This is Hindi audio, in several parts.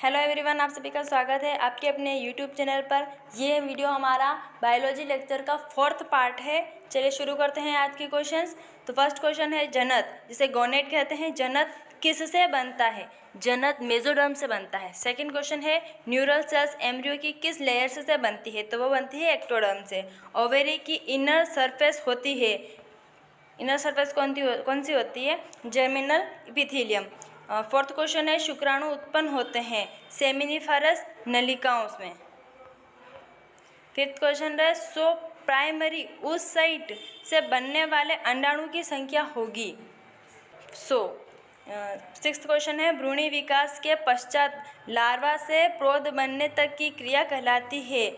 हेलो एवरीवन, आप सभी का स्वागत है आपके अपने यूट्यूब चैनल पर। ये वीडियो हमारा बायोलॉजी लेक्चर का 4th पार्ट है। चलिए शुरू करते हैं आज के क्वेश्चंस। तो फर्स्ट क्वेश्चन है जनत, जिसे गोनेट कहते हैं। जनत किससे बनता है? जनत मेसोडर्म से बनता है। सेकंड क्वेश्चन है न्यूरल सेल्स एम्ब्रियो की किस लेयर से बनती है? तो वो बनती है एक्टोडर्म से। ओवेरी की इनर सरफेस होती है, इनर सरफेस कौन सी होती है? Germinal epithelium. फोर्थ क्वेश्चन है शुक्राणु उत्पन्न होते हैं सेमिनिफरस नलिकाओं में। फिफ्थ क्वेश्चन है सो प्राइमरी उस साइट से बनने वाले अंडाणु की संख्या होगी 100। सिक्स्थ क्वेश्चन है भ्रूणी विकास के पश्चात लार्वा से प्रौढ़ बनने तक की क्रिया कहलाती है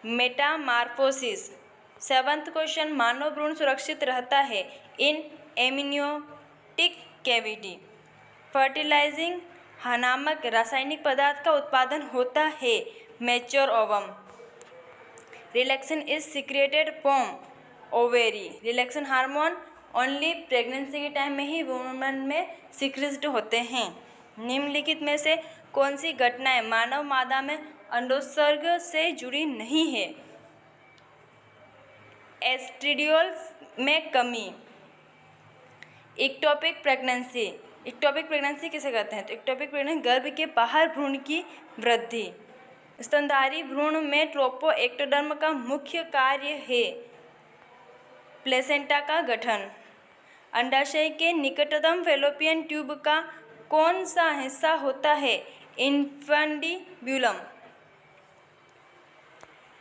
मेटामार्फोसिस। सेवंथ क्वेश्चन मानव भ्रूण सुरक्षित रहता है इन एमनियोटिक कैविटी। फर्टिलाइजिंग नामक रासायनिक पदार्थ का उत्पादन होता है mature ovum. Relaxin is secreted from ovary. Relaxin hormone only pregnancy के टाइम में ही वुमेन में सिक्रेट होते हैं। निम्नलिखित में से कौन सी घटनाएं मानव मादा में अंडोत्सर्ग से जुड़ी नहीं है? एस्ट्रेडियोल में कमी। Ectopic pregnancy. इक्टोपिक प्रेगनेंसी किसे कहते हैं? तो इक्टोपिक प्रेगनेंसी गर्भ के बाहर भ्रूण की वृद्धि। स्तनधारी भ्रूण में ट्रोपोएक्टोडर्म का मुख्य कार्य है प्लेसेंटा का गठन। अंडाशय के निकटतम फैलोपियन ट्यूब का कौन सा हिस्सा होता है? इन्फंडिब्यूलम।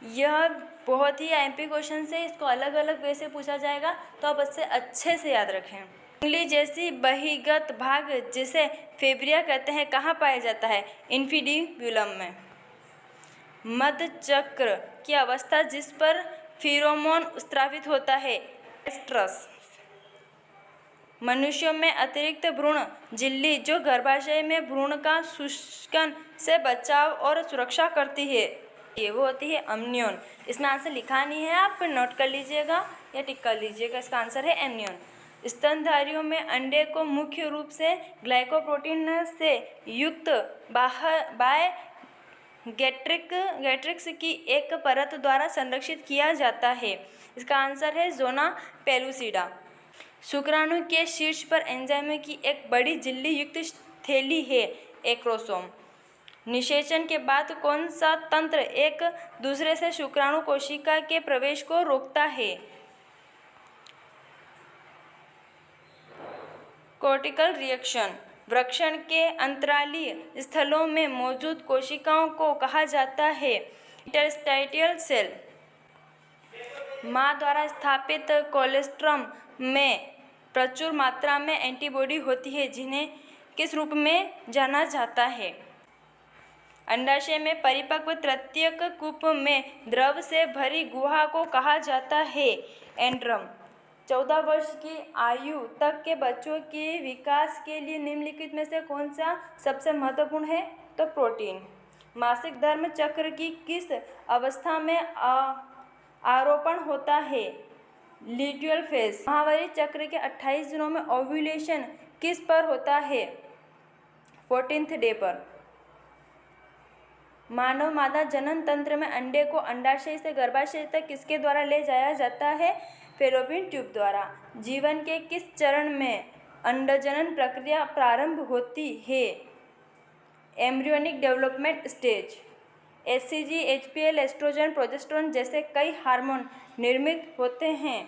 यह बहुत ही आईएमपी क्वेश्चन है, इसको अलग अलग वे से पूछा जाएगा, तो आप इससे अच्छे से याद रखें। उंगली जैसी बहिर्गत भाग जिसे फेब्रिया कहते हैं कहाँ पाया जाता है? इन्फिडिब्यूलम में। मध्य चक्र की अवस्था जिस पर फिरोमोन स्रावित होता है एस्ट्रस। मनुष्यों में अतिरिक्त भ्रूण झिल्ली जो गर्भाशय में भ्रूण का शुष्कन से बचाव और सुरक्षा करती है ये वो होती है अम्नियोन। इसमें आंसर लिखा नहीं है, आप नोट कर लीजिएगा या टिक कर लीजिएगा। इसका आंसर है एम्नियोन। स्तनधारियों में अंडे को मुख्य रूप से ग्लाइकोप्रोटीन से युक्त बाय गैट्रिक्स की एक परत द्वारा संरक्षित किया जाता है। इसका आंसर है जोना पेलुसिडा। शुक्राणु के शीर्ष पर एंजाइमों की एक बड़ी झिल्ली युक्त थैली है एक्रोसोम। निषेचन के बाद कौन सा तंत्र एक दूसरे से शुक्राणु कोशिका के प्रवेश को रोकता है? Cortical reaction. वृषण के अंतरालीय स्थलों में मौजूद कोशिकाओं को कहा जाता है इंटरस्टाइटियल सेल। मां द्वारा स्थापित कोलेस्ट्रम में प्रचुर मात्रा में एंटीबॉडी होती है जिन्हें किस रूप में जाना जाता है? अंडाशय में परिपक्व तृतीयक कूप में द्रव से भरी गुहा को कहा जाता है एंड्रम। 14 वर्ष की आयु तक के बच्चों के विकास के लिए निम्नलिखित में से कौन सा सबसे महत्वपूर्ण है? तो प्रोटीन। मासिक धर्म चक्र की किस अवस्था में आरोपण होता है? Luteal phase. माहवारी चक्र के 28 दिनों में ओव्यूलेशन किस पर होता है? 14th डे पर। मानव मादा जनन तंत्र में अंडे को अंडाशय से गर्भाशय तक किसके द्वारा ले जाया जाता है? फैलोपियन ट्यूब द्वारा। जीवन के किस चरण में अंडजनन प्रक्रिया प्रारंभ होती है? Embryonic development stage. HCG, HPL, estrogen, progesterone जैसे कई हार्मोन निर्मित होते हैं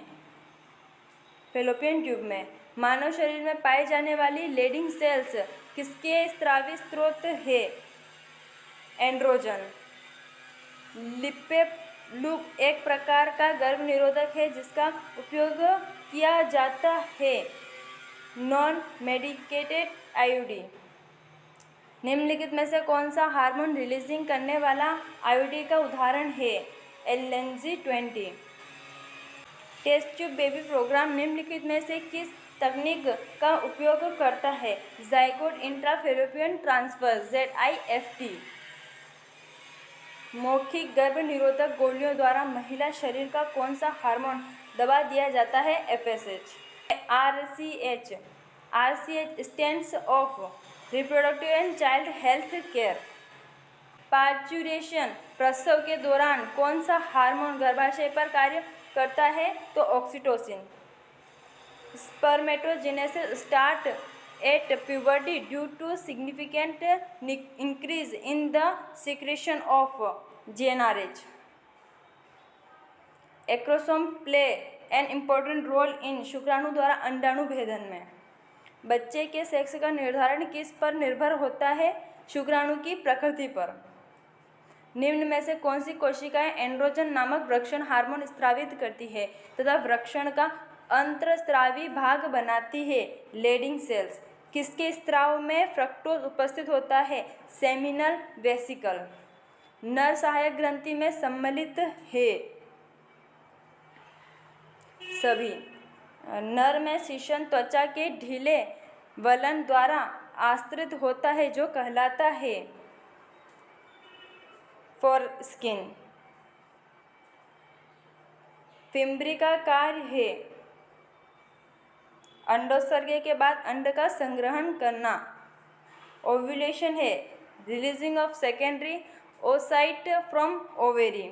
फैलोपियन ट्यूब में। मानव शरीर में पाई जाने वाली लेडिंग सेल्स किसके स्रावी स्रोत है? एंड्रोजन। लिपेलूप एक प्रकार का गर्भ निरोधक है जिसका उपयोग किया जाता है नॉन मेडिकेटेड आईयूडी। निम्नलिखित में से कौन सा हार्मोन रिलीजिंग करने वाला आईयूडी का उदाहरण है? LNG-20। Test tube baby programme निम्नलिखित में से किस तकनीक का उपयोग करता है? Zygote intrafallopian transfer ZIFT। मौखिक गर्भ निरोधक गोलियों द्वारा महिला शरीर का कौन सा हार्मोन दबा दिया जाता है? FSH। RCH stands of reproductive and child health care. Parturition प्रसव के दौरान कौन सा हार्मोन गर्भाशय पर कार्य करता है? तो oxytocin. Spermatogenesis start at puberty due to significant increase in the secretion of GnRH। Acrosome play an important role in शुक्राणु द्वारा अंडाणु भेदन में। बच्चे के सेक्स का निर्धारण किस पर निर्भर होता है? शुक्राणु की प्रकृति पर। निम्न में से कौन सी कोशिकाएं एंड्रोजन नामक वृक्षण हार्मोन स्रावित करती है तथा वृक्षण का अंतःस्रावी भाग बनाती है? Leydig cells. किसके स्राव में फ्रक्टोज उपस्थित होता है? Seminal vesicle. नर सहायक ग्रंथि में सम्मिलित है? सभी। नर में शिशन त्वचा के ढीले वलन द्वारा आश्रित होता है जो कहलाता है फोरस्किन। फिम्ब्री का कार्य है अंडोत्सर्ग के बाद अंड का संग्रहण करना। ओव्यूलेशन है releasing of secondary oocyte from ovary.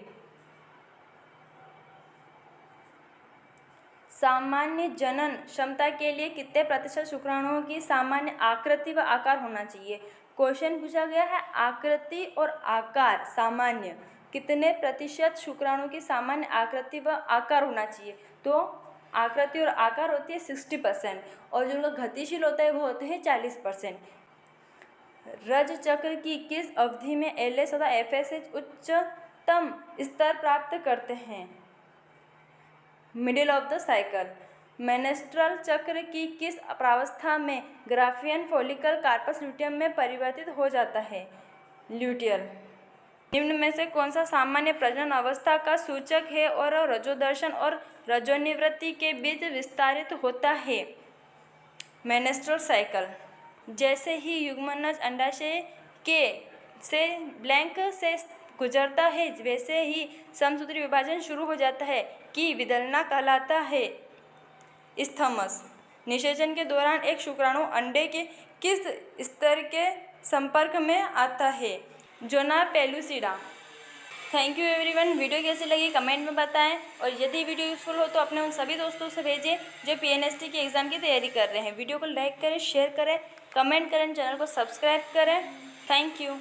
सामान्य जनन क्षमता के लिए कितने प्रतिशत शुक्राणुओं की सामान्य आकृति व आकार होना चाहिए? क्वेश्चन पूछा गया है आकृति और आकार सामान्य कितने प्रतिशत शुक्राणु की सामान्य आकृति व आकार होना चाहिए? तो आकृति और आकार होती है 60% और जो उनका गतिशील होता है वो होते हैं 40%। रज चक्र की किस अवधि में LH तथा FSH उच्चतम स्तर प्राप्त करते हैं? Middle of the cycle. Menstrual चक्र की किस प्रावस्था में ग्राफियन फॉलिकल कार्पस ल्यूटियम में परिवर्तित हो जाता है? ल्यूटियल। निम्न में से कौन सा सामान्य प्रजनन अवस्था का सूचक है और रजोदर्शन और रजोनिवृत्ति के बीच विस्तारित होता है? Menstrual cycle. जैसे ही युग्मनज अंडाशय के से ब्लैंक से गुजरता है वैसे ही समसूत्री विभाजन शुरू हो जाता है कि विदलना कहलाता है स्थमस। निषेचन के दौरान एक शुक्राणु अंडे के किस स्तर के संपर्क में आता है? Zona pellucida. Thank you everyone. Video कैसी लगी कमेंट में बताएं और यदि वीडियो यूजफुल हो तो अपने उन सभी दोस्तों से भेजें जो PNST की एग्ज़ाम की तैयारी कर रहे हैं। वीडियो को लाइक करें, शेयर करें, कमेंट करें, चैनल को सब्सक्राइब करें। Thank you.